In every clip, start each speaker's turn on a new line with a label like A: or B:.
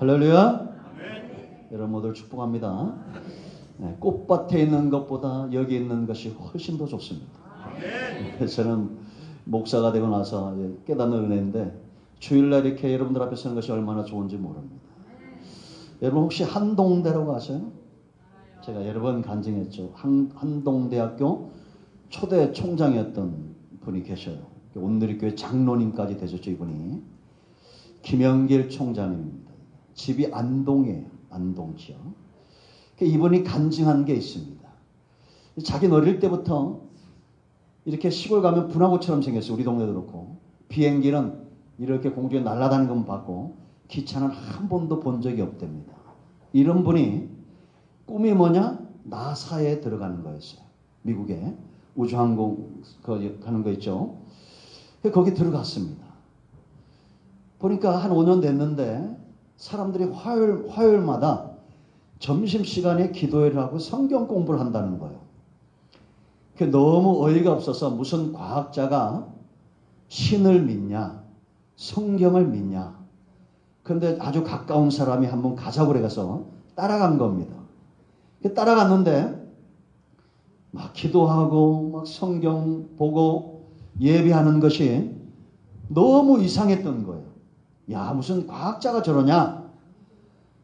A: 할렐루야. 여러분 모두 축복합니다. 네, 꽃밭에 있는 것보다 여기 있는 것이 훨씬 더 좋습니다. 저는 목사가 되고 나서 깨닫는 은혜인데 주일날 이렇게 여러분들 앞에 서는 것이 얼마나 좋은지 모릅니다. 여러분 혹시 한동대라고 아세요? 제가 여러 번 간증했죠. 한동대학교 초대 총장이었던 분이 계셔요. 온누리교회 장로님까지 되셨죠. 이분이 김영길 총장님입니다. 집이 안동이에요. 안동 지역. 이분이 간증한 게 있습니다. 자기는 어릴 때부터 이렇게 시골 가면 분화구처럼 생겼어요. 우리 동네도 그렇고. 비행기는 이렇게 공중에 날아다니는 것만 봤고 기차는 한 번도 본 적이 없답니다. 이런 분이 꿈이 뭐냐? 나사에 들어가는 거였어요. 미국에 우주항공 가는 거 있죠. 거기 들어갔습니다. 보니까 한 5년 됐는데 사람들이 화요일마다 점심시간에 기도회를 하고 성경 공부를 한다는 거예요. 너무 어이가 없어서 무슨 과학자가 신을 믿냐 성경을 믿냐. 그런데 아주 가까운 사람이 한번 가자고 그래서 따라간 겁니다. 따라갔는데 막 기도하고 막 성경 보고 예배하는 것이 너무 이상했던 거예요. 야, 무슨 과학자가 저러냐.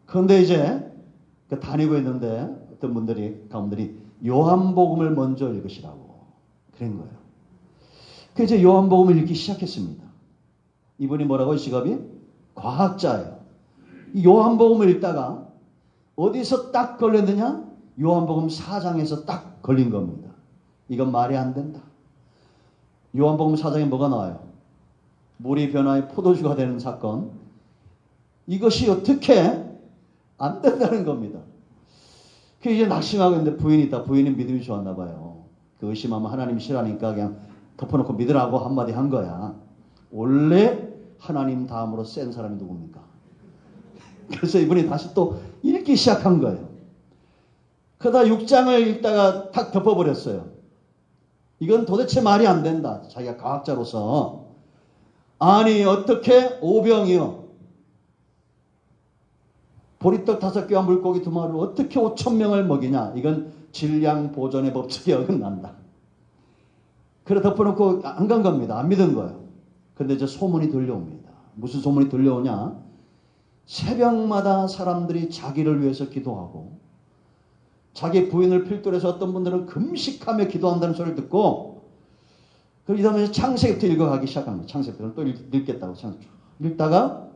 A: 그런데 이제 다니고 있는데 어떤 가분들이 요한복음을 먼저 읽으시라고 그런 거예요. 그래서 이제 요한복음을 읽기 시작했습니다. 이분이 뭐라고? 이 직업이 과학자예요. 이 요한복음을 읽다가 어디서 딱 걸렸느냐? 요한복음 4장에서 딱 걸린 겁니다. 이건 말이 안 된다. 요한복음 4장에 뭐가 나와요? 물이 변화해 포도주가 되는 사건. 이것이 어떻게 안 된다는 겁니다. 그 이제 낙심하고 있는데 부인이 있다. 부인은 믿음이 좋았나 봐요. 그 의심하면 하나님이 싫어하니까 그냥 덮어놓고 믿으라고 한마디 한 거야. 원래 하나님 다음으로 센 사람이 누굽니까? 그래서 이분이 다시 또 읽기 시작한 거예요. 그러다 6장을 읽다가 탁 덮어버렸어요. 이건 도대체 말이 안 된다. 자기가 과학자로서. 아니 어떻게 오병이요. 보리떡 5개와 물고기 2마리를 어떻게 5,000명을 먹이냐. 이건 질량 보존의 법칙에 어긋난다. 그래 덮어놓고 안 간 겁니다. 안 믿은 거예요. 그런데 이제 소문이 들려옵니다. 무슨 소문이 들려오냐. 새벽마다 사람들이 자기를 위해서 기도하고 자기 부인을 필두로 해서 어떤 분들은 금식하며 기도한다는 소리를 듣고 이 다음에 창세기부터 읽어가기 시작합니다. 창세기부터 또 읽겠다고 읽다가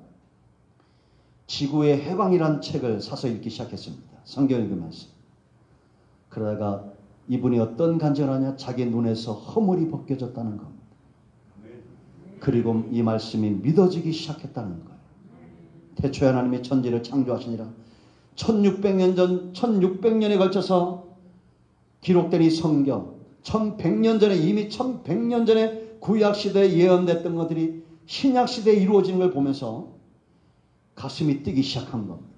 A: 지구의 해방이란 책을 사서 읽기 시작했습니다. 성경 읽으면서. 그러다가 이분이 어떤 간증을 하냐. 자기 눈에서 허물이 벗겨졌다는 겁니다. 그리고 이 말씀이 믿어지기 시작했다는 거예요. 태초에 하나님이 천지를 창조하시니라. 1600년에 걸쳐서 기록된 이 성경, 1100년 전에 이미 1100년 전에 구약시대에 예언됐던 것들이 신약시대에 이루어지는 걸 보면서 가슴이 뛰기 시작한 겁니다.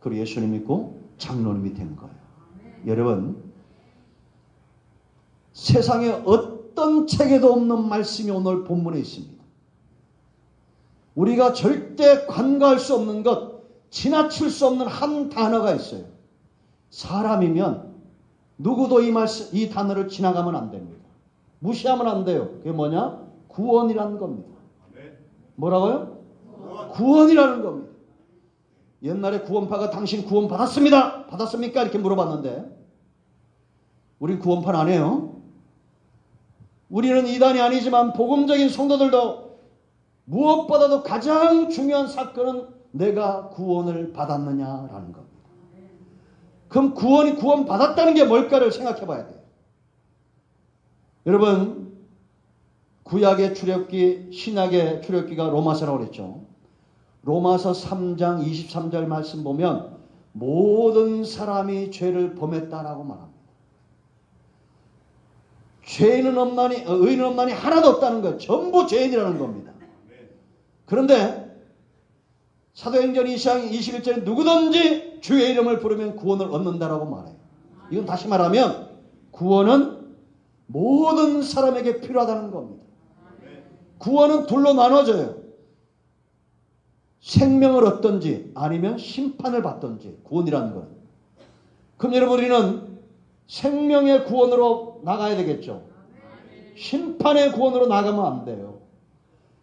A: 그리고 예수님 믿고 장로님이 된 거예요. 여러분, 세상에 어떤 책에도 없는 말씀이 오늘 본문에 있습니다. 우리가 절대 간과할 수 없는 것, 지나칠 수 없는 한 단어가 있어요. 사람이면 누구도 이 단어를 지나가면 안 됩니다. 무시하면 안 돼요. 그게 뭐냐? 구원이라는 겁니다. 뭐라고요? 구원이라는 겁니다. 옛날에 구원파가 당신 구원 받았습니다. 받았습니까? 이렇게 물어봤는데 우린 구원파 안 해요. 우리는 이단이 아니지만 복음적인 성도들도 무엇보다도 가장 중요한 사건은 내가 구원을 받았느냐라는 겁니다. 그럼 구원 받았다는 게 뭘까를 생각해 봐야 돼요. 여러분, 구약의 출애굽기, 신약의 출애굽기가 로마서라고 그랬죠. 로마서 3장 23절 말씀 보면 모든 사람이 죄를 범했다라고 말합니다. 죄인은 없나니, 의인은 없나니 하나도 없다는 거예요. 전부 죄인이라는 겁니다. 그런데 사도행전 2장 21절에 누구든지 주의 이름을 부르면 구원을 얻는다라고 말해요. 이건 다시 말하면 구원은 모든 사람에게 필요하다는 겁니다. 구원은 둘로 나눠져요. 생명을 얻든지 아니면 심판을 받든지, 구원이라는 건. 그럼 여러분, 우리는 생명의 구원으로 나가야 되겠죠. 심판의 구원으로 나가면 안 돼요.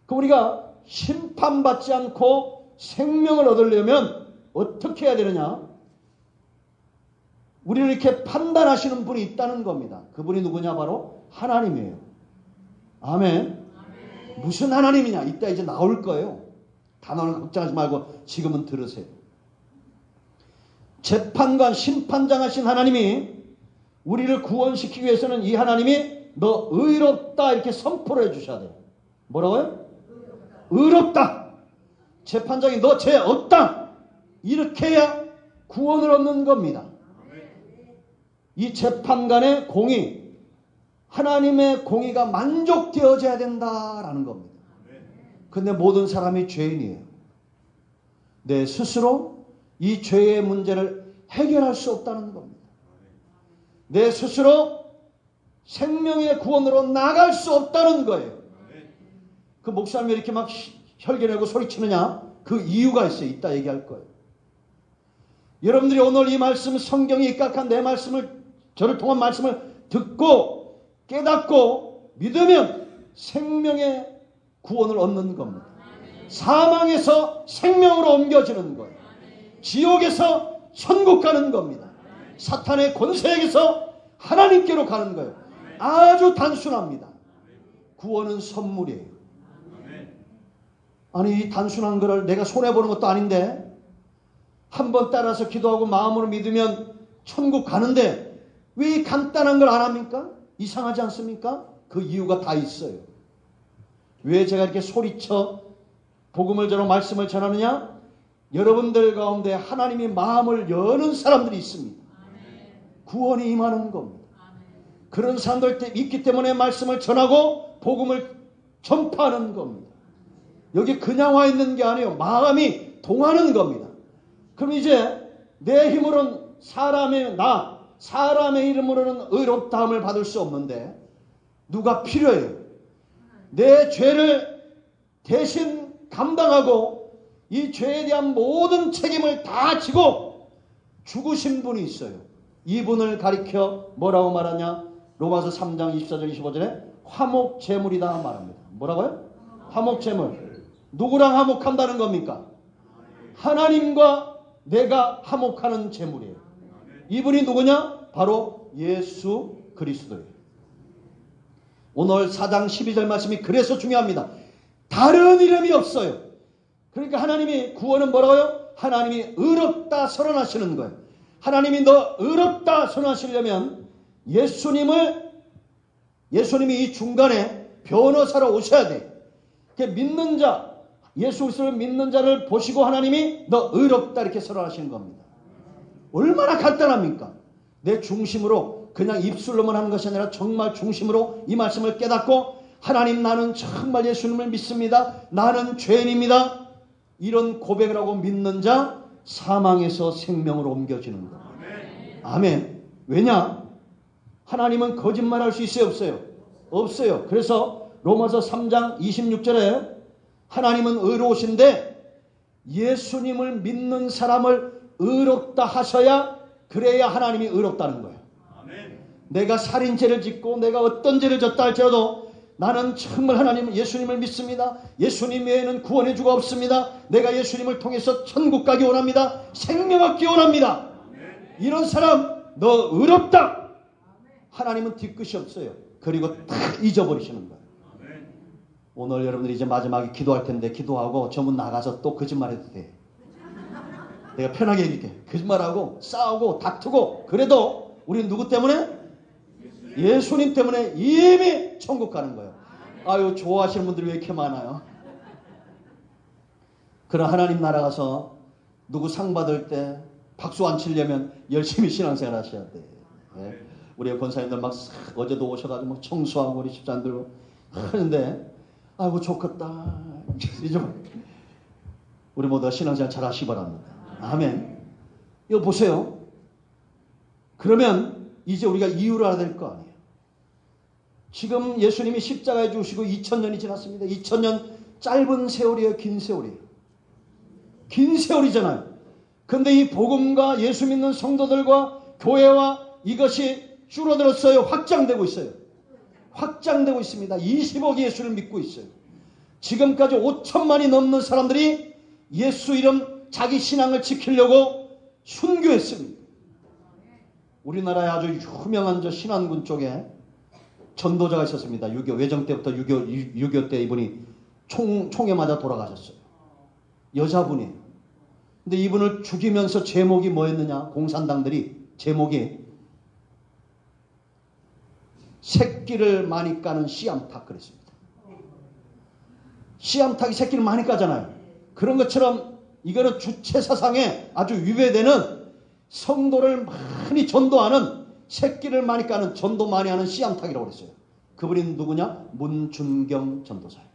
A: 그럼 우리가 심판받지 않고 생명을 얻으려면 어떻게 해야 되느냐? 우리를 이렇게 판단하시는 분이 있다는 겁니다. 그분이 누구냐? 바로 하나님이에요. 아멘. 무슨 하나님이냐? 이따 이제 나올 거예요. 단어는 걱정하지 말고 지금은 들으세요. 재판관, 심판장하신 하나님이 우리를 구원시키기 위해서는 이 하나님이 너 의롭다 이렇게 선포를 해주셔야 돼요. 뭐라고요? 의롭다. 재판장이 너 죄 없다 이렇게 해야 구원을 얻는 겁니다. 이 재판관의 공의, 하나님의 공의가 만족되어져야 된다라는 겁니다. 근데 모든 사람이 죄인이에요. 내 스스로 이 죄의 문제를 해결할 수 없다는 겁니다. 내 스스로 생명의 구원으로 나갈 수 없다는 거예요. 그 목사님이 이렇게 막 혈기내고 소리치느냐? 그 이유가 있어요. 이따 얘기할 거예요. 여러분들이 오늘 이 말씀, 성경이 입각한 내 말씀을, 저를 통한 말씀을 듣고 깨닫고 믿으면 생명의 구원을 얻는 겁니다. 사망에서 생명으로 옮겨지는 거예요. 지옥에서 천국 가는 겁니다. 사탄의 권세에게서 하나님께로 가는 거예요. 아주 단순합니다. 구원은 선물이에요. 아니, 이 단순한 거를 내가 손해보는 것도 아닌데 한번 따라서 기도하고 마음으로 믿으면 천국 가는데 왜 이 간단한 걸 안 합니까? 이상하지 않습니까? 그 이유가 다 있어요. 왜 제가 이렇게 소리쳐 복음을 전하고 말씀을 전하느냐? 여러분들 가운데 하나님이 마음을 여는 사람들이 있습니다. 구원이 임하는 겁니다. 그런 사람들 있기 때문에 말씀을 전하고 복음을 전파하는 겁니다. 여기 그냥 와 있는 게 아니에요. 마음이 동하는 겁니다. 그럼 이제 내 힘으로는 사람의 이름으로는 의롭다함을 받을 수 없는데 누가 필요해요? 내 죄를 대신 감당하고 이 죄에 대한 모든 책임을 다 지고 죽으신 분이 있어요. 이분을 가리켜 뭐라고 말하냐? 로마서 3장 24절 25절에 화목제물이다 말합니다. 뭐라고요? 화목제물. 누구랑 화목한다는 겁니까? 하나님과 내가 화목하는 제물이에요. 이분이 누구냐? 바로 예수 그리스도예요. 오늘 4장 12절 말씀이 그래서 중요합니다. 다른 이름이 없어요. 그러니까 하나님이 구원은 뭐라고요? 하나님이 의롭다 선언하시는 거예요. 하나님이 너 의롭다 선언하시려면 예수님이 이 중간에 변호사로 오셔야 돼요. 믿는 자, 예수 그리스도를 믿는 자를 보시고 하나님이 너 의롭다 이렇게 선언하시는 겁니다. 얼마나 간단합니까? 내 중심으로 그냥 입술로만 하는 것이 아니라 정말 중심으로 이 말씀을 깨닫고 하나님, 나는 정말 예수님을 믿습니다. 나는 죄인입니다. 이런 고백을 하고 믿는 자, 사망에서 생명으로 옮겨지는 겁니다. 아멘. 왜냐? 하나님은 거짓말할 수 있어요, 없어요? 없어요. 그래서 로마서 3장 26절에 하나님은 의로우신데 예수님을 믿는 사람을 의롭다 하셔야, 그래야 하나님이 의롭다는 거예요. 아멘. 내가 살인죄를 짓고 내가 어떤 죄를 졌다 할지라도 나는 정말 하나님, 예수님을 믿습니다. 예수님 외에는 구원의 주가 없습니다. 내가 예수님을 통해서 천국 가기 원합니다. 생명 얻기 원합니다. 아멘. 이런 사람 너 의롭다. 하나님은 뒤끝이 없어요. 그리고 다 잊어버리시는 거예요. 아멘. 오늘 여러분들이 이제 마지막에 기도할 텐데 기도하고 저 문 나가서 또 거짓말해도 돼. 내가 편하게 얘기할게. 거짓말하고 싸우고 다투고 그래도 우리는 누구 때문에? 예수님 때문에 이미 천국 가는 거예요. 아유, 좋아하시는 분들이 왜 이렇게 많아요? 그럼 하나님 나라 가서 누구 상 받을 때 박수 안 치려면 열심히 신앙생활 하셔야 돼. 네? 우리 권사님들 막 어제도 오셔가지고 막 청소하고 우리 집사님들 하는데 아이고 좋겠다. 이제 우리 모두 신앙생활 잘 하시기 바랍니다. 아멘. 이거 보세요. 그러면 이제 우리가 이유를 알아야 될 거 아니에요. 지금 예수님이 십자가에 죽으시고 2000년이 지났습니다. 2000년 짧은 세월이에요, 긴 세월이에요? 긴 세월이잖아요. 근데 이 복음과 예수 믿는 성도들과 교회와 이것이 줄어들었어요. 확장되고 있어요. 확장되고 있습니다. 20억이 예수를 믿고 있어요. 지금까지 5천만이 넘는 사람들이 예수 이름 자기 신앙을 지키려고 순교했습니다. 우리나라에 아주 유명한 저 신안군 쪽에 전도자가 있었습니다. 6.25 외정 때부터 6.25 때 이분이 총에 맞아 돌아가셨어요. 여자분이에요. 근데 이분을 죽이면서 제목이 뭐였느냐? 공산당들이 제목이 새끼를 많이 까는 씨암탉 그랬습니다. 씨암탉이 새끼를 많이 까잖아요. 그런 것처럼 이거는 주체사상에 아주 위배되는 성도를 많이 전도하는 새끼를 많이 까는 전도 많이 하는 씨암탉이라고 그랬어요. 그분이 누구냐? 문준경 전도사예요.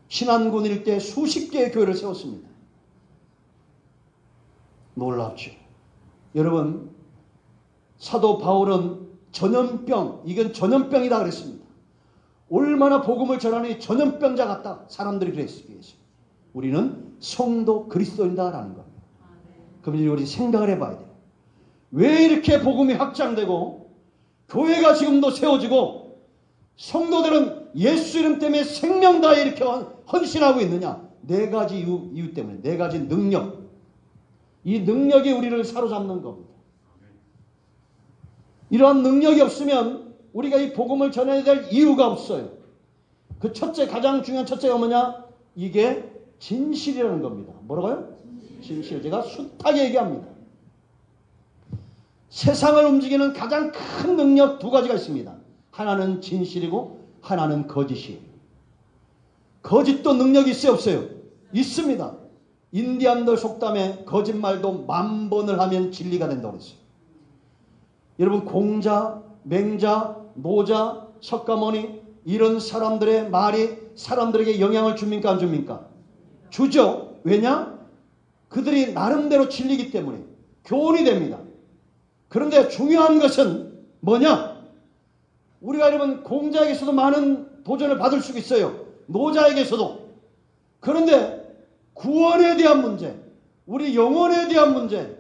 A: 신안군 일대 수십 개의 교회를 세웠습니다. 놀랍죠. 여러분, 사도 바울은 전염병, 이건 전염병이다 그랬습니다. 얼마나 복음을 전하니 전염병자 같다. 사람들이 그랬어요. 우리는 성도 그리스도인다라는 겁니다. 그러면 우리 생각을 해봐야 돼요. 왜 이렇게 복음이 확장되고 교회가 지금도 세워지고 성도들은 예수 이름 때문에 생명 다해 이렇게 헌신하고 있느냐? 네 가지 이유 때문에, 네 가지 능력. 이 능력이 우리를 사로잡는 겁니다. 이러한 능력이 없으면 우리가 이 복음을 전해야 될 이유가 없어요. 그 첫째, 가장 중요한 첫째가 뭐냐? 이게 진실이라는 겁니다. 뭐라고요? 진실. 제가 숱하게 얘기합니다. 세상을 움직이는 가장 큰 능력 두 가지가 있습니다. 하나는 진실이고 하나는 거짓이에요. 거짓도 능력이 있어요, 없어요? 있습니다. 인디안들 속담에 거짓말도 10,000번을 하면 진리가 된다고 그랬어요. 여러분, 공자, 맹자, 노자, 석가모니 이런 사람들의 말이 사람들에게 영향을 줍니까 안 줍니까? 주죠. 왜냐? 그들이 나름대로 진리기 때문에 교훈이 됩니다. 그런데 중요한 것은 뭐냐? 우리가 여러분 공자에게서도 많은 도전을 받을 수 있어요. 노자에게서도. 그런데 구원에 대한 문제, 우리 영혼에 대한 문제,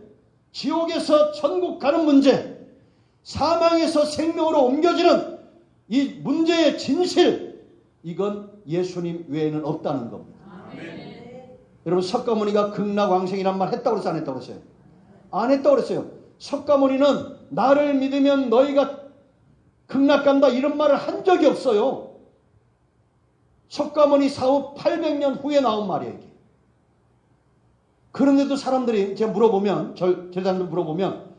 A: 지옥에서 천국 가는 문제, 사망에서 생명으로 옮겨지는 이 문제의 진실, 이건 예수님 외에는 없다는 겁니다. 아멘. 여러분, 석가모니가 극락왕생이란 말 했다고 그랬어요? 안 했다고 그랬어요? 안 했다고 그랬어요. 석가모니는 나를 믿으면 너희가 극락 간다 이런 말을 한 적이 없어요. 석가모니 사후 800년 후에 나온 말이에요. 이게. 그런데도 사람들이 제가 물어보면, 제자들 물어보면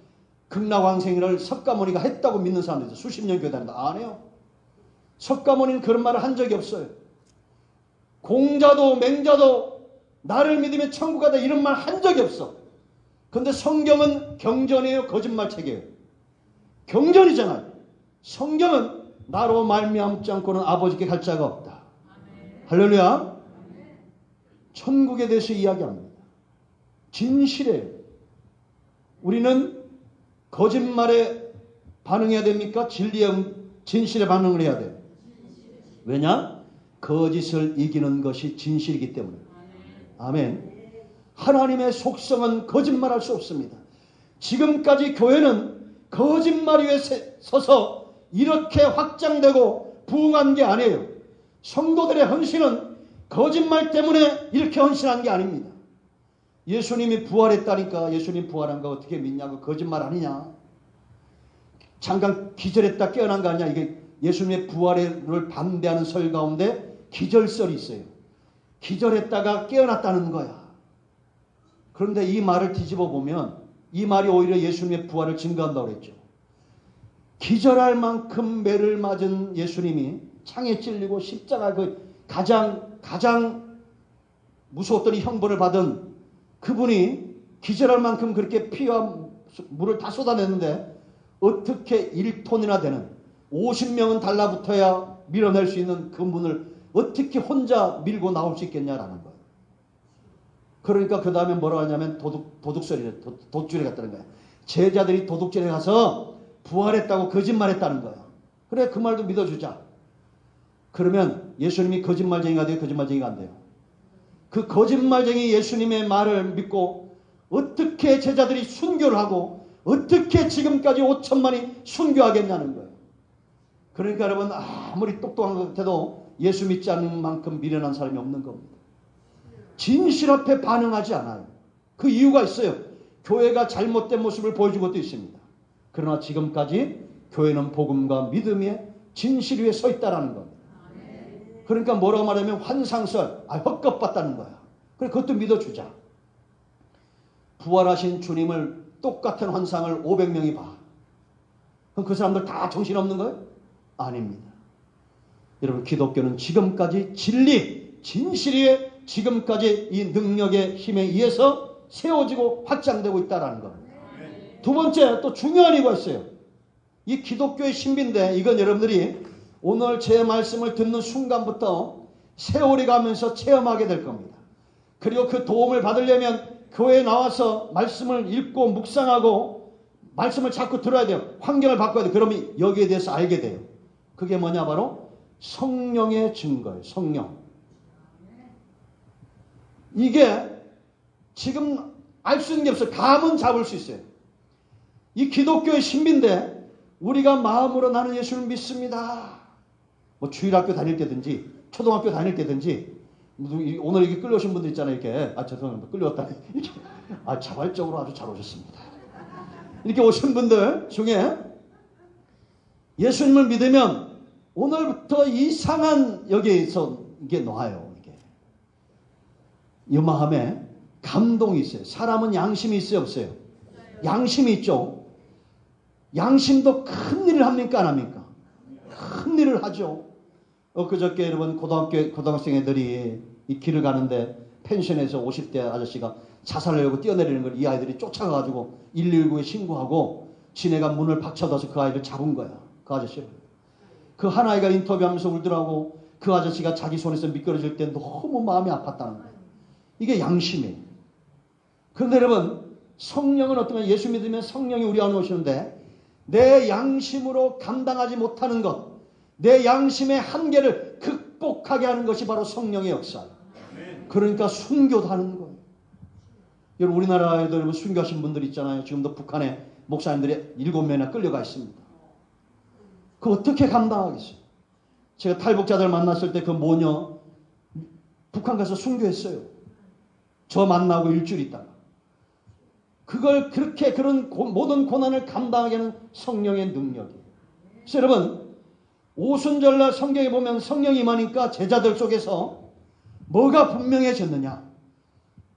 A: 극락왕생을 석가모니가 했다고 믿는 사람들 있어요. 수십 년 교회 다닌다. 안 해요. 석가모니는 그런 말을 한 적이 없어요. 공자도 맹자도 나를 믿으면 천국 가다 이런 말 한 적이 없어. 그런데 성경은 경전이에요, 거짓말책이에요? 경전이잖아요. 성경은 나로 말미암지 않고는 아버지께 갈 자가 없다. 아멘. 할렐루야. 아멘. 천국에 대해서 이야기합니다. 진실이에요. 우리는 거짓말에 반응해야 됩니까? 진실에 반응을 해야 돼요. 왜냐? 거짓을 이기는 것이 진실이기 때문에. 아멘. 하나님의 속성은 거짓말할 수 없습니다. 지금까지 교회는 거짓말 위에 서서 이렇게 확장되고 부흥한 게 아니에요. 성도들의 헌신은 거짓말 때문에 이렇게 헌신한 게 아닙니다. 예수님이 부활했다니까 예수님 부활한 거 어떻게 믿냐고 거짓말 아니냐. 잠깐 기절했다 깨어난 거 아니냐. 이게 예수님의 부활을 반대하는 설 가운데 기절설이 있어요. 기절했다가 깨어났다는 거야. 그런데 이 말을 뒤집어 보면 이 말이 오히려 예수님의 부활을 증거한다고 그랬죠. 기절할 만큼 매를 맞은 예수님이 창에 찔리고 십자가 가장 무서웠던 이 형벌을 받은 그분이 기절할 만큼 그렇게 피와 물을 다 쏟아냈는데 어떻게 1톤이나 되는 50명은 달라붙어야 밀어낼 수 있는 그 문을 어떻게 혼자 밀고 나올 수 있겠냐라는 거예요. 그러니까 그 다음에 뭐라고 하냐면 도둑소리를 돛줄에 갔다는 거예요. 제자들이 도둑질에 가서 부활했다고 거짓말했다는 거예요. 그래, 그 말도 믿어주자. 그러면 예수님이 거짓말쟁이가 돼요? 거짓말쟁이가 안 돼요? 그 거짓말쟁이 예수님의 말을 믿고 어떻게 제자들이 순교를 하고 어떻게 지금까지 5천만이 순교하겠냐는 거예요. 그러니까 여러분, 아무리 똑똑한 것 같아도 예수 믿지 않는 만큼 미련한 사람이 없는 겁니다. 진실 앞에 반응하지 않아요. 그 이유가 있어요. 교회가 잘못된 모습을 보여준 것도 있습니다. 그러나 지금까지 교회는 복음과 믿음의 진실 위에 서 있다는 겁니다. 그러니까 뭐라고 말하면 환상설, 헛것봤다는 거야. 그래, 그것도 믿어주자. 부활하신 주님을 똑같은 환상을 500명이 봐. 그럼 그 사람들 다 정신없는 거예요? 아닙니다. 여러분, 기독교는 지금까지 진리, 진실의 지금까지 이 능력의 힘에 의해서 세워지고 확장되고 있다는 겁니다. 두 번째, 또 중요한 이유가 있어요. 이 기독교의 신비인데, 이건 여러분들이 오늘 제 말씀을 듣는 순간부터 세월이 가면서 체험하게 될 겁니다. 그리고 그 도움을 받으려면 교회에 나와서 말씀을 읽고 묵상하고 말씀을 자꾸 들어야 돼요. 환경을 바꿔야 돼요. 그러면 여기에 대해서 알게 돼요. 그게 뭐냐? 바로 성령의 증거예요. 성령. 이게 지금 알 수 있는 게 없어요. 감은 잡을 수 있어요. 이 기독교의 신비인데 우리가 마음으로 나는 예수를 믿습니다. 뭐 주일학교 다닐 때든지 초등학교 다닐 때든지 오늘 이렇게 끌려오신 분들 있잖아요. 이렇게 죄송합니다. 끌려왔다니. 이렇게 자발적으로 아주 잘 오셨습니다. 이렇게 오신 분들 중에 예수님을 믿으면 오늘부터 이상한 여기에서 이게 놓아요. 이게 이 마음에 감동이 있어요. 사람은 양심이 있어요, 없어요? 양심이 있죠. 양심도 큰 일을 합니까, 안 합니까? 큰 일을 하죠. 그저께 여러분 고등학생 애들이 이 길을 가는데 펜션에서 50대 아저씨가 자살하려고 뛰어내리는 걸 이 아이들이 쫓아가가지고 119에 신고하고 지네가 문을 박쳐둬서 그 아이를 잡은 거야. 그 아저씨를. 그 한 아이가 인터뷰하면서 울더라고. 그 아저씨가 자기 손에서 미끄러질 때 너무 마음이 아팠다는 거예요. 이게 양심이에요. 그런데 여러분, 성령은 어떤가? 예수 믿으면 성령이 우리 안에 오시는데 내 양심으로 감당하지 못하는 것, 내 양심의 한계를 극복하게 하는 것이 바로 성령의 역사예요. 그러니까 순교도 하는 거예요. 여러분, 우리나라에도 여러분 순교하신 분들 있잖아요. 지금도 북한에 목사님들이 7명이나 끌려가 있습니다. 그거 어떻게 감당하겠어요? 제가 탈북자들 만났을 때 그 모녀 북한 가서 순교했어요. 저 만나고 일주일 있다가. 그걸 그렇게 그런 모든 고난을 감당하게 하는 성령의 능력이에요. 그래서 여러분, 오순절날 성경에 보면 성령이 임하니까 제자들 속에서 뭐가 분명해졌느냐?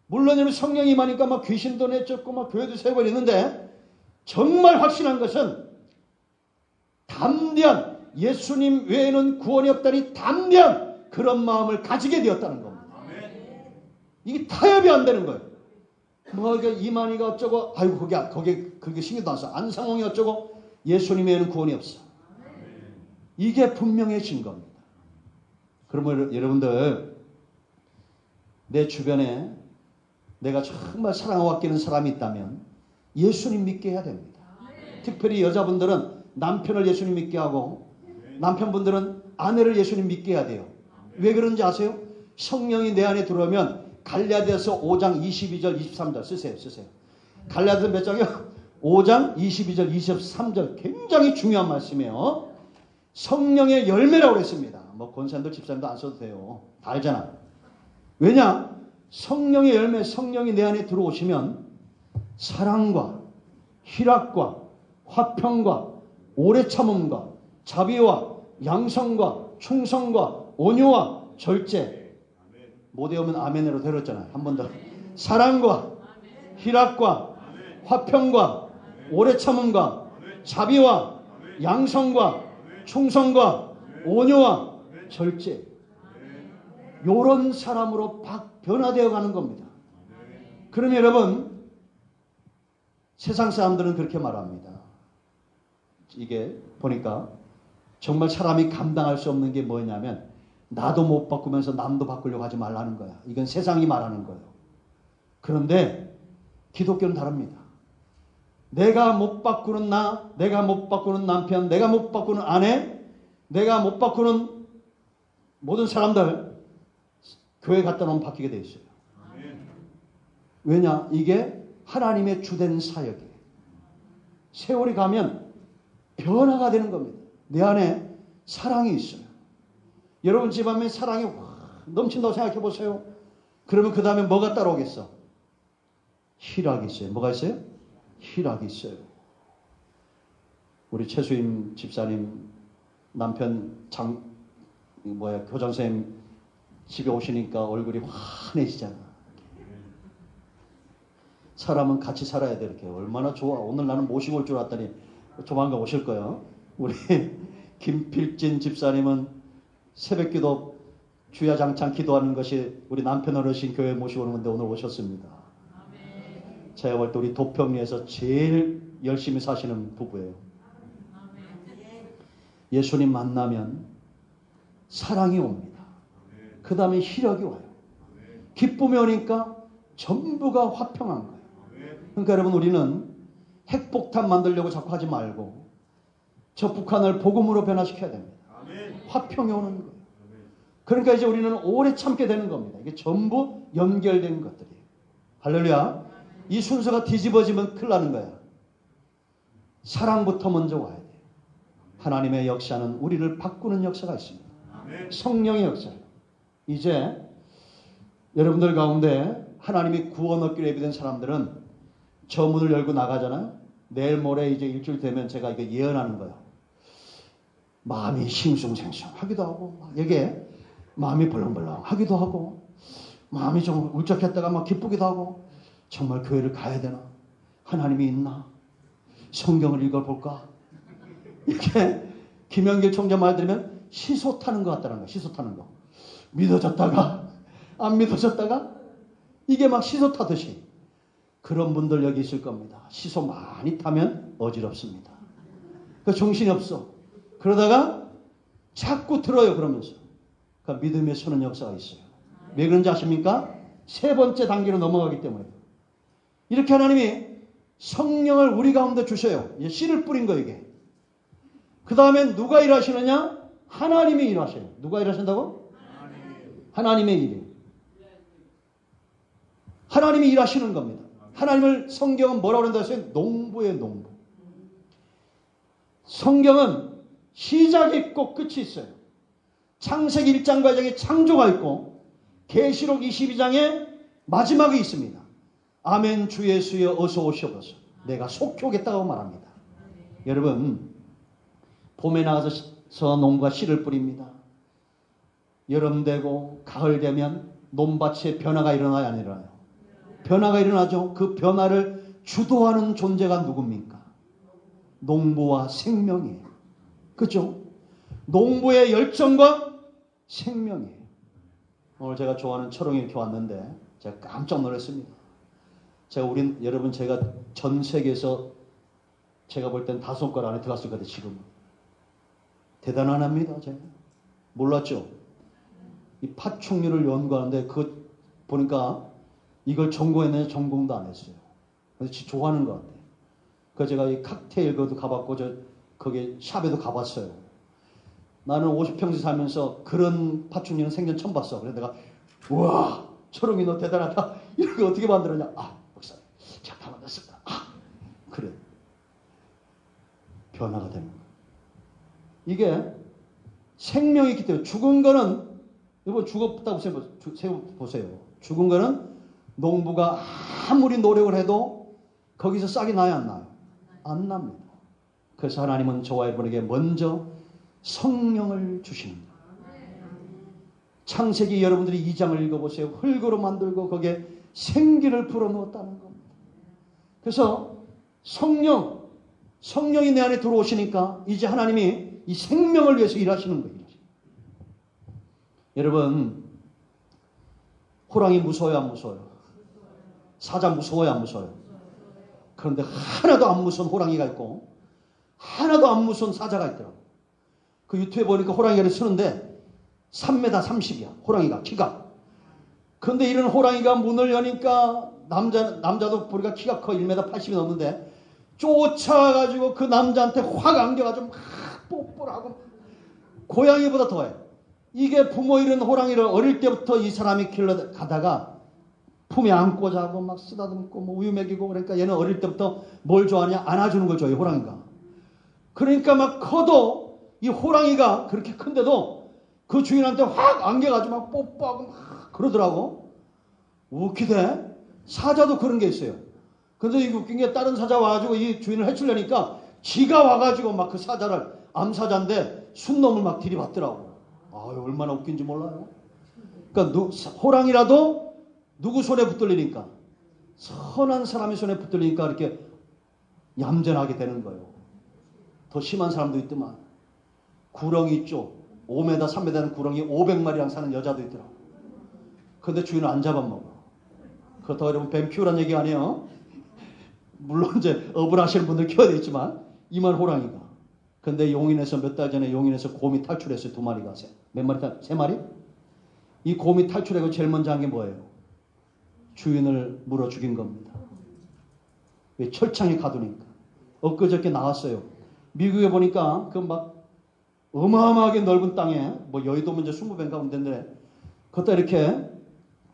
A: 물론 여러분 성령이 임하니까 막 귀신도 내쫓고 막 교회도 세우고 있는데 정말 확실한 것은 담대한, 예수님 외에는 구원이 없다니 담대한 그런 마음을 가지게 되었다는 겁니다. 이게 타협이 안 되는 거예요. 뭐 이만희가 어쩌고, 아이고 그게 신경도 안 써. 안상홍이 어쩌고, 예수님 외에는 구원이 없어. 이게 분명해진 겁니다. 그러면 여러분들, 내 주변에 내가 정말 사랑하고 아끼는 사람이 있다면 예수님 믿게 해야 됩니다. 특별히 여자분들은 남편을 예수님 믿게 하고 남편분들은 아내를 예수님 믿게 해야 돼요. 왜 그런지 아세요? 성령이 내 안에 들어오면 갈라디아서 5장 22절 23절 쓰세요. 갈라디아서 몇 장이요? 5장 22절 23절 굉장히 중요한 말씀이에요. 성령의 열매라고 그랬습니다. 뭐 권사님들 집사님도 안 써도 돼요. 다 알잖아. 왜냐? 성령의 열매, 성령이 내 안에 들어오시면 사랑과 희락과 화평과 오래 참음과 자비와 양성과 충성과 온유와 절제. 못 외우면 아멘으로 들었잖아요. 한 번 더. 사랑과 희락과 화평과 오래 참음과 자비와 양성과 충성과 온유와 절제. 요런 사람으로 변화되어 가는 겁니다. 그러면 여러분, 세상 사람들은 그렇게 말합니다. 이게 보니까 정말 사람이 감당할 수 없는 게 뭐냐면 나도 못 바꾸면서 남도 바꾸려고 하지 말라는 거야. 이건 세상이 말하는 거예요. 그런데 기독교는 다릅니다. 내가 못 바꾸는 나, 내가 못 바꾸는 남편, 내가 못 바꾸는 아내, 내가 못 바꾸는 모든 사람들 교회 갖다 놓으면 바뀌게 돼 있어요. 왜냐? 이게 하나님의 주된 사역이에요. 세월이 가면 변화가 되는 겁니다. 내 안에 사랑이 있어요. 여러분 집안에 사랑이 넘친다고 생각해 보세요. 그러면 그 다음에 뭐가 따라오겠어? 희락이 있어요. 뭐가 있어요? 희락이 있어요. 우리 최수임 집사님 남편 교장선생님 집에 오시니까 얼굴이 환해지잖아. 사람은 같이 살아야 돼. 이렇게 얼마나 좋아. 오늘 나는 모시고 올 줄 알았더니 조만간 오실 거예요. 우리 김필진 집사님은 새벽기도 주야장창 기도하는 것이 우리 남편 어르신 교회 모시고 오는 건데 오늘 오셨습니다. 제가 볼 때 우리 도평리에서 제일 열심히 사시는 부부예요. 예수님 만나면 사랑이 옵니다. 그 다음에 희력이 와요. 기쁨이 오니까 전부가 화평한 거예요. 그러니까 여러분 우리는 핵폭탄 만들려고 자꾸 하지 말고 저 북한을 복음으로 변화시켜야 됩니다. 화평이 오는 거예요. 그러니까 이제 우리는 오래 참게 되는 겁니다. 이게 전부 연결된 것들이에요. 할렐루야. 이 순서가 뒤집어지면 큰일 나는 거야. 사랑부터 먼저 와야 돼요. 하나님의 역사는 우리를 바꾸는 역사가 있습니다. 성령의 역사. 이제 여러분들 가운데 하나님이 구원 얻기로 예비된 사람들은 저 문을 열고 나가잖아요. 내일 모레 이제 일주일 되면 제가 이거 예언하는 거예요. 마음이 싱숭생숭하기도 하고 이게 마음이 벌렁벌렁 하기도 하고 마음이 좀 울적했다가 막 기쁘기도 하고 정말 교회를 가야 되나? 하나님이 있나? 성경을 읽어볼까? 이렇게 김영길 총장 말 들으면 시소 타는 것 같다는 거야. 시소 타는 거. 믿어졌다가 안 믿어졌다가 이게 막 시소 타듯이 그런 분들 여기 있을 겁니다. 시소 많이 타면 어지럽습니다. 그 정신이 없어. 그러다가 자꾸 들어요. 그러면서. 그러니까 믿음에 서는 역사가 있어요. 왜 그런지 아십니까? 세 번째 단계로 넘어가기 때문에. 이렇게 하나님이 성령을 우리 가운데 주셔요. 이제 씨를 뿌린 거 이게. 그 다음에 누가 일하시느냐? 하나님이 일하셔요. 누가 일하신다고? 하나님의 일이. 하나님이 일하시는 겁니다. 하나님을 성경은 뭐라고 그런다 했어요? 농부예요, 농부. 성경은 시작이 있고 끝이 있어요. 창세기 1장 과정에 창조가 있고 계시록 22장에 마지막이 있습니다. 아멘 주 예수여 어서 오시옵소서. 내가 속히 오겠다고 말합니다. 여러분 봄에 나가서 농부가 씨를 뿌립니다. 여름 되고 가을 되면 논밭에 변화가 일어나요, 안 일어나요? 변화가 일어나죠. 그 변화를 주도하는 존재가 누굽니까? 농부와 생명이에요. 그렇죠? 농부의 열정과 생명이에요. 오늘 제가 좋아하는 철옹이 이렇게 왔는데 제가 깜짝 놀랐습니다. 여러분 제가 전 세계에서 제가 볼 땐 5권 안에 들어갔을 것 같아요. 지금 대단한 합니다. 제가 몰랐죠. 이 파충류를 연구하는데 그 보니까 이걸 전공했는데 전공도 안 했어요. 그래서 좋아하는 것 같아요. 그래서 제가 이 칵테일 그것도 가봤고 거기 샵에도 가봤어요. 나는 50평생 살면서 그런 파충류는 생전 처음 봤어. 그래서 내가 우와 철옹이 너 대단하다. 이런 거 어떻게 만들었냐. 목사님 잘 다 만들었습니다. 그래. 변화가 되는 거예요. 이게 생명이 있기 때문에 죽은 거는 이거 죽었다고 보세요. 죽은 거는 농부가 아무리 노력을 해도 거기서 싹이 나요, 안 나요? 안 납니다. 그래서 하나님은 저와 여러분에게 먼저 성령을 주시는 거예요. 창세기 여러분들이 2장을 읽어보세요. 흙으로 만들고 거기에 생기를 불어넣었다는 겁니다. 그래서 성령이 내 안에 들어오시니까 이제 하나님이 이 생명을 위해서 일하시는 거예요. 여러분 호랑이 무서워요, 안 무서워요? 사자 무서워요, 안 무서워요? 그런데 하나도 안 무서운 호랑이가 있고 하나도 안 무서운 사자가 있더라고요. 그 유튜브에 보니까 호랑이가 쓰는데 3m 30이야. 호랑이가 키가. 그런데 이런 호랑이가 문을 여니까 남자도 보니까 키가 커 1m 80이 넘는데 쫓아가지고 그 남자한테 확 안겨가지고 막 뽀뽀를 하고 고양이보다 더해. 이게 부모 잃은 호랑이를 어릴 때부터 이 사람이 길러가다가 품에 안고 자고 막 쓰다듬고 뭐 우유 먹이고. 그러니까 얘는 어릴 때부터 뭘 좋아하냐? 안아주는 걸 좋아해요, 호랑이가. 그러니까 막 커도 이 호랑이가 그렇게 큰데도 그 주인한테 확 안겨가지고 막 뽀뽀하고 막 그러더라고. 웃기대. 사자도 그런 게 있어요. 근데 이게 웃긴 게 다른 사자 와가지고 이 주인을 해치려니까 지가 와가지고 막 그 사자를, 암사자인데 순놈을 막 들이받더라고. 아유, 얼마나 웃긴지 몰라요. 그러니까 호랑이라도 누구 손에 붙들리니까, 선한 사람의 손에 붙들리니까 이렇게 얌전하게 되는 거예요. 더 심한 사람도 있더만. 구렁이 있죠. 5m, 3m 되는 구렁이 500마리랑 사는 여자도 있더라고. 근데 주인을 안 잡아먹어. 그렇다고 여러분 뱀 키우라는 얘기 아니에요. 물론 이제 업을 하시는 분들 키워야 되겠지만, 이만 호랑이가. 근데 용인에서 몇 달 전에 용인에서 곰이 탈출했어요. 2마리가. 몇 마리? 3마리? 이 곰이 탈출하고 제일 먼저 한 게 뭐예요? 주인을 물어 죽인 겁니다. 왜? 철창에 가두니까. 엊그저께 나왔어요. 미국에 보니까 그 막 어마어마하게 넓은 땅에, 뭐 여의도면 이제 20배인가 본데인데, 그것도 이렇게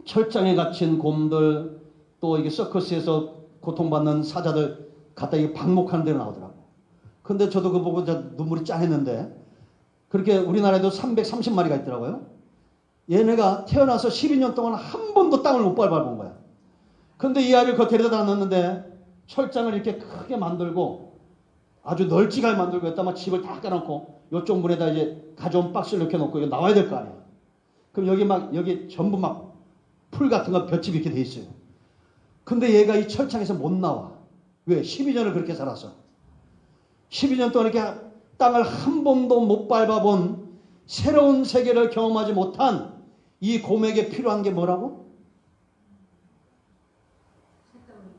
A: 철장에 갇힌 곰들, 또 이게 서커스에서 고통받는 사자들 갖다 이게 방목하는 데로 나오더라고. 근데 저도 그거 보고 눈물이 짠했는데, 그렇게 우리나라에도 330마리가 있더라고요. 얘네가 태어나서 12년 동안 한 번도 땅을 못 밟아본 거야. 근데 이 아이를 그 데려다 놨는데 철장을 이렇게 크게 만들고 아주 널찍하게 만들고 여기다가 집을 다 깔아놓고 이쪽 문에다 이제 가져온 박스를 이렇게 놓고 이거 나와야 될 거 아니야. 그럼 여기 전부 막 풀 같은 거 볏집이 이렇게 돼 있어요. 근데 얘가 이 철창에서 못 나와. 왜? 12년을 그렇게 살았어. 12년 동안 이렇게 땅을 한 번도 못 밟아본 새로운 세계를 경험하지 못한 이 곰에게 필요한 게 뭐라고?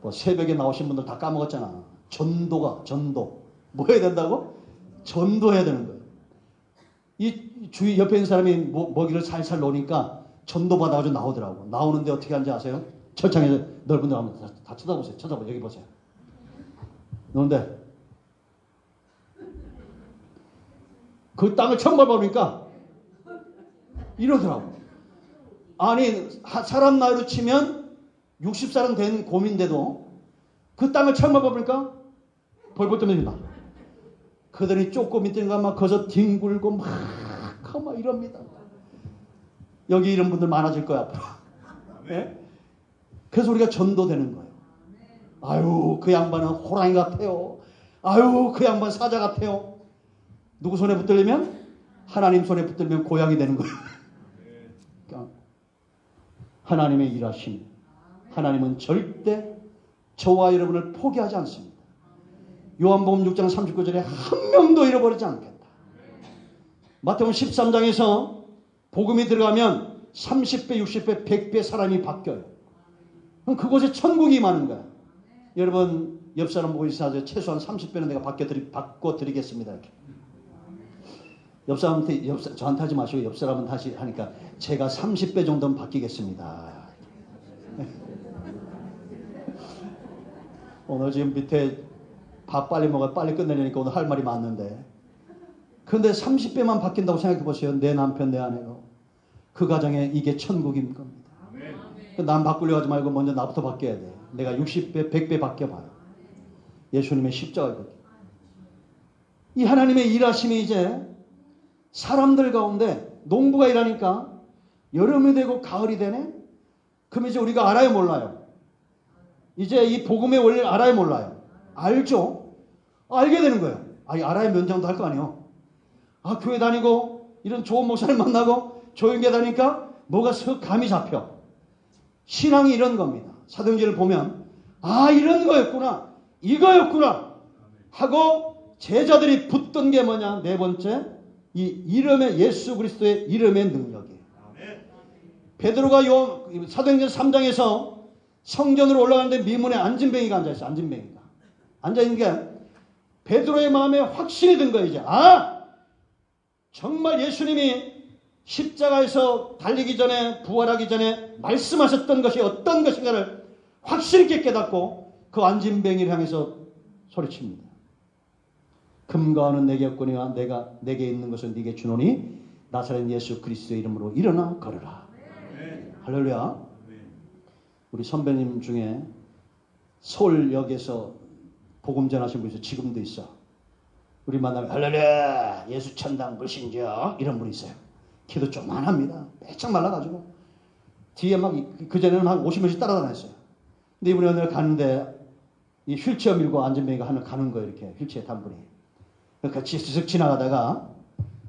A: 뭐 새벽에 나오신 분들 다 까먹었잖아. 전도. 뭐 해야 된다고? 전도해야 되는 거예요. 이 주위 옆에 있는 사람이 먹이를 살살 놓으니까 전도 받아가지고 나오더라고. 나오는데 어떻게 하는지 아세요? 철창에서 넓은 데 가면 다 쳐다보세요. 여기 보세요. 그런데 그 땅을 처음 밟아보니까 이러더라고. 아니, 사람 나이로 치면 60살은 된 곰인데도 그 땅을 처음 밟아보니까 벌벌 떨면서 그들이 쪼꼬미 뜬가 막 거기서 뒹굴고 막 이럽니다. 여기 이런 분들 많아질 거야, 앞으로. 네? 그래서 우리가 전도되는 거예요. 아유, 그 양반은 호랑이 같아요. 아유, 그 양반 사자 같아요. 누구 손에 붙들리면? 하나님 손에 붙들면 고향이 되는 거예요. 그러니까 하나님의 일하심. 하나님은 절대 저와 여러분을 포기하지 않습니다. 요한복음 6장 39절에 한 명도 잃어버리지 않겠다. 마태복음 13장에서 복음이 들어가면 30배, 60배, 100배 사람이 바뀌어요. 그럼 그곳에 천국이 임하는 거야. 여러분 옆 사람 보고 있어서 최소한 30배는 내가 바꿔드리겠습니다. 이렇게. 옆 사람한테 저한테 하지 마시고 옆 사람은 다시 하니까 제가 30배 정도는 바뀌겠습니다. 오늘 지금 밑에 밥 빨리 먹어 빨리 끝내려니까 오늘 할 말이 많는데, 근데 30배만 바뀐다고 생각해 보세요. 내 남편 내 아내가 그 가정에 이게 천국인 겁니다. 남 바꾸려 하지 말고 먼저 나부터 바뀌어야 돼. 내가 60배 100배 바뀌어봐요. 예수님의 십자가거든요. 이 하나님의 일하심이 이제 사람들 가운데 농부가 일하니까 여름이 되고 가을이 되네. 그럼 이제 우리가 알아요 몰라요? 이제 이 복음의 원리를 알아요 몰라요? 알죠. 알게 되는 거예요. 알아야 면장도 할 거 아니에요. 교회 다니고 이런 좋은 목사를 만나고 조용히 다니니까 뭐가 슥 감이 잡혀. 신앙이 이런 겁니다. 사도행전을 보면 이런 거였구나, 이거였구나 하고 제자들이 붙던 게 뭐냐? 네 번째, 이 이름의 예수 그리스도의 이름의 능력이에요. 베드로가 사도행전 3장에서 성전으로 올라가는데 미문에 안진뱅이가 앉아있어요. 안진뱅이가 앉아있는 게 베드로의 마음에 확신이 든 거예요. 이제 정말 예수님이 십자가에서 달리기 전에 부활하기 전에 말씀하셨던 것이 어떤 것인가를 확실히 있게 깨닫고 그 안진뱅이를 향해서 소리칩니다. 금과 은은 내게 없거니와 내게 있는 것은 네게 주노니 나사렛 예수 그리스도의 이름으로 일어나 걸으라. 할렐루야. 우리 선배님 중에 서울역에서 복음 전하신 분이 있어. 지금도 있어. 우리 만나면 할렐루야 예수 천당 불신자 이런 분이 있어요. 키도 조만합니다. 빼짝 말라가지고 뒤에 막 그전에는 한 50명씩 따라다녔어요. 근데 이분이 어느 날 가는데 이 휠체어 밀고 안전뱅이가 하나 가는 거예요. 이렇게 휠체어 탄 분이. 같이 쓱 지나가다가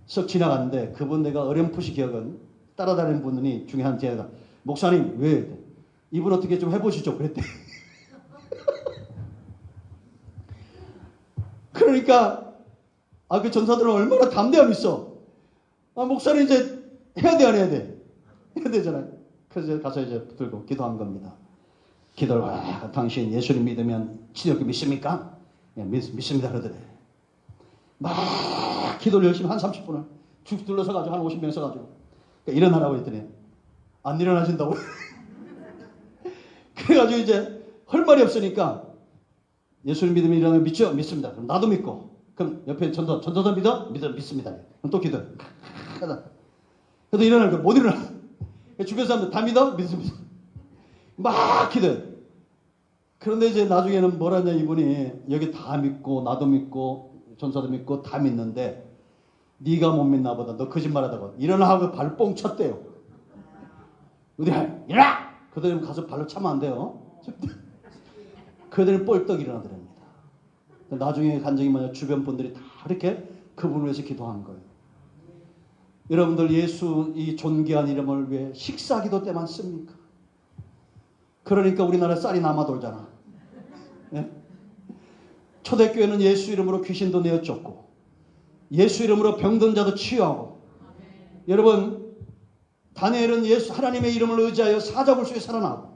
A: 쓱 지나갔는데 그분 내가 어렴풋이 기억은 따라다니는 분이 중에 한 제가 목사님 왜 이분 어떻게 좀 해보시죠 그랬대. 그러니까 그 전사들은 얼마나 담대함이 있어. 목사님 이제 해야 돼 안 해야 돼? 해야 되잖아요. 그래서 가서 이제 붙들고 기도한 겁니다. 기도를 당신 예수님 믿으면 치료기 믿습니까? 예, 믿습니다 그러더래. 막 기도를 열심히 한 30분을 쭉 둘러서가지고 한 50명 서가지고 그러니까 일어나라고 했더니 안 일어나신다고. 그래가지고 이제 할 말이 없으니까 예수님 믿으면 일어나면 믿죠? 믿습니다. 그럼 나도 믿고. 그럼 옆에 전도사 믿어? 믿습니다. 그럼 또 기도해. 그래도 일어날 거 못 일어나. 주변 사람들 다 믿어? 믿습니다. 막 기도해. 그런데 이제 나중에는 뭐라냐 이분이 여기 다 믿고 나도 믿고 전사도 믿고 다 믿는데 네가 못 믿나 보다. 너 거짓말하다가 일어나 하고 발 뻥 쳤대요. 어디 일어나! 그들은 가서 발로 차면 안 돼요. 그들은 뻘떡 일어나더랍니다. 나중에 간증이 뭐냐 주변 분들이 다 이렇게 그분을 위해서 기도한 거예요. 여러분들 예수 이 존귀한 이름을 왜 식사기도 때만 씁니까? 그러니까 우리나라 쌀이 남아 돌잖아. 네? 초대교회는 예수 이름으로 귀신도 내어 쫓고 예수 이름으로 병든 자도 치유하고 여러분 다니엘은 예수 하나님의 이름을 의지하여 사자굴 속에 살아나고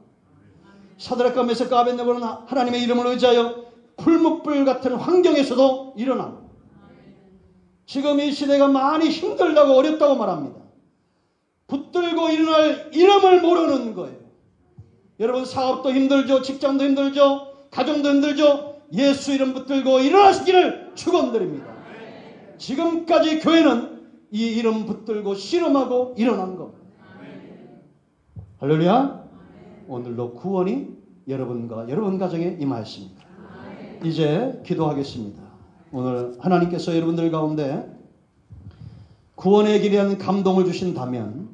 A: 사드락과 메삭과 아벳네고는 하나님의 이름을 의지하여 풀무불 같은 환경에서도 일어나고 지금 이 시대가 많이 힘들다고 어렵다고 말합니다. 붙들고 일어날 이름을 모르는 거예요. 여러분 사업도 힘들죠. 직장도 힘들죠. 가정도 힘들죠. 예수 이름 붙들고 일어나시기를 축원드립니다. 지금까지 교회는 이 이름 붙들고 씨름하고 일어난 겁니다. 할렐루야. 오늘도 구원이 여러분과 여러분 가정에 임하였습니다. 이제 기도하겠습니다. 오늘 하나님께서 여러분들 가운데 구원의 길에 대한 감동을 주신다면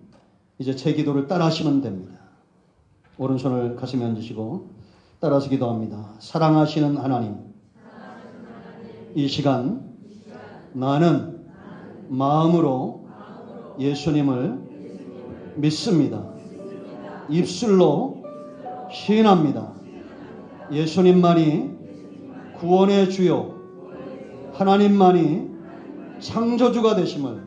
A: 이제 제 기도를 따라하시면 됩니다. 오른손을 가슴에 얹으시고 따라서 기도합니다. 사랑하시는 하나님, 이 시간 나는 마음으로 예수님을 믿습니다. 입술로 시인합니다. 예수님만이 구원의 주요 하나님만이 창조주가 되심을